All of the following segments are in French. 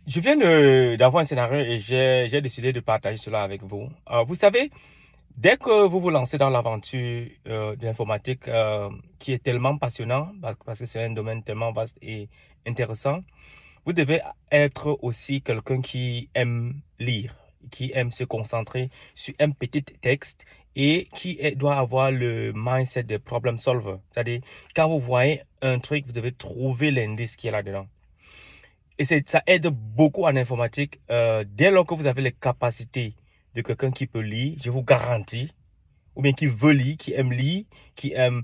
Je viens d'avoir un scénario et j'ai décidé de partager cela avec vous. Vous savez, dès que vous vous lancez dans l'aventure de l'informatique qui est tellement passionnant, parce que c'est un domaine tellement vaste et intéressant, vous devez être aussi quelqu'un qui aime lire, qui aime se concentrer sur un petit texte et doit avoir le mindset de problem solver. C'est-à-dire, quand vous voyez un truc, vous devez trouver l'indice qui est là-dedans. Et ça aide beaucoup en informatique. Dès lors que vous avez les capacités de quelqu'un qui peut lire, je vous garantis, ou bien qui veut lire, qui aime lire, qui aime,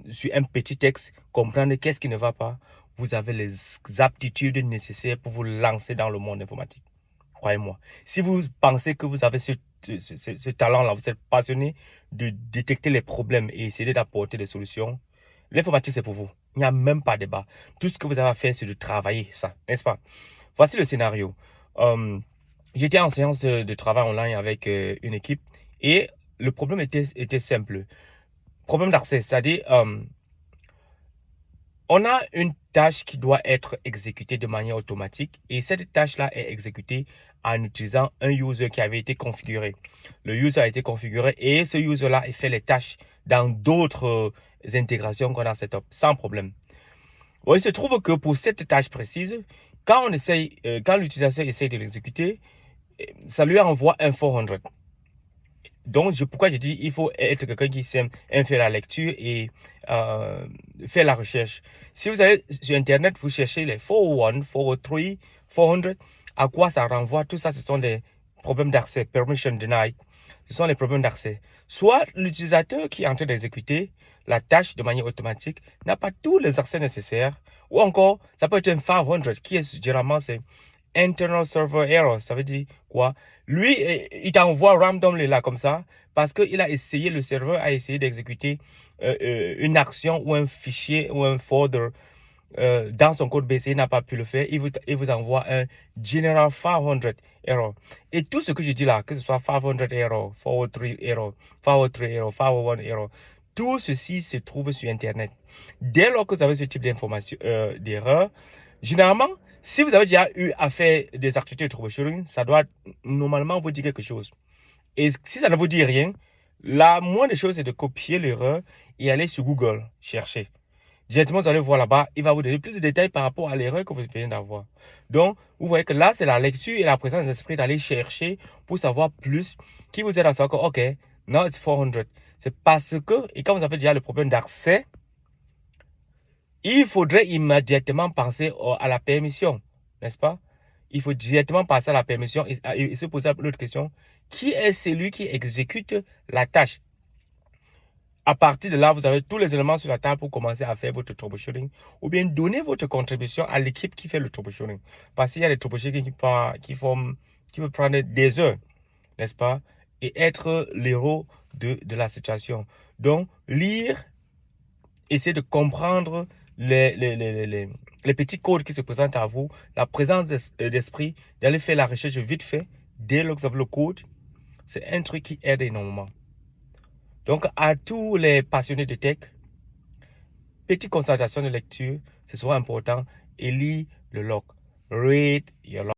sur un petit texte, comprendre qu'est-ce qui ne va pas, vous avez les aptitudes nécessaires pour vous lancer dans le monde informatique. Croyez-moi. Si vous pensez que vous avez ce talent-là, vous êtes passionné de détecter les problèmes et essayer d'apporter des solutions, l'informatique, c'est pour vous. Il n'y a même pas de débat. Tout ce que vous avez à faire, c'est de travailler ça, n'est-ce pas? Voici le scénario. Euh, J'étais en séance de travail online avec une équipe et le problème était simple. Problème d'accès, c'est-à-dire, on a une tâche qui doit être exécutée de manière automatique et cette tâche-là est exécutée en utilisant un user qui avait été configuré. Le user a été configuré et ce user-là fait les tâches dans d'autres intégrations qu'on a setup sans problème. Bon, il se trouve que pour cette tâche précise, quand l'utilisateur essaye de l'exécuter, ça lui envoie un 400. Donc, pourquoi je dis il faut être quelqu'un qui sait faire la lecture et faire la recherche. Si vous allez sur Internet, vous cherchez les 401, 403, 400, à quoi ça renvoie? Tout ça, ce sont des problèmes d'accès, permission denied. Ce sont les problèmes d'accès. Soit l'utilisateur qui est en train d'exécuter la tâche de manière automatique n'a pas tous les accès nécessaires, ou encore, ça peut être un 500 qui est généralement, c'est internal server error. Ça veut dire quoi? Lui, il t'envoie randomly là comme ça parce que le serveur a essayé d'exécuter une action ou un fichier ou un folder dans son code BC, il n'a pas pu le faire. Il vous envoie un general 500 error. Et tout ce que je dis là, que ce soit 500 error, 403 error, 403 error, 501 error, tout ceci se trouve sur Internet. Dès lors que vous avez ce type d'information, d'erreur, généralement, si vous avez déjà eu à faire des activités de troubleshooting, ça doit normalement vous dire quelque chose. Et si ça ne vous dit rien, la moindre des choses, c'est de copier l'erreur et aller sur Google chercher. Directement, vous allez voir là-bas, il va vous donner plus de détails par rapport à l'erreur que vous venez d'avoir. Donc, vous voyez que là, c'est la lecture et la présence d'esprit d'aller chercher pour savoir plus, qui vous aide à savoir que, OK, now it's 400. C'est parce que, et quand vous avez déjà le problème d'accès, il faudrait immédiatement penser à la permission, n'est-ce pas? Il faut directement passer à la permission et se poser l'autre question. Qui est celui qui exécute la tâche? À partir de là, vous avez tous les éléments sur la table pour commencer à faire votre troubleshooting ou bien donner votre contribution à l'équipe qui fait le troubleshooting. Parce qu'il y a des troubleshooting qui peuvent prendre des heures, n'est-ce pas? Et être l'héros de la situation. Donc, lire, essayer de comprendre les petits codes qui se présentent à vous, la présence d'esprit, d'aller faire la recherche vite fait, dès lors que vous avez le code, c'est un truc qui aide énormément. Donc, à tous les passionnés de tech, petite concentration de lecture, c'est souvent important. Et lis le log. Read your log.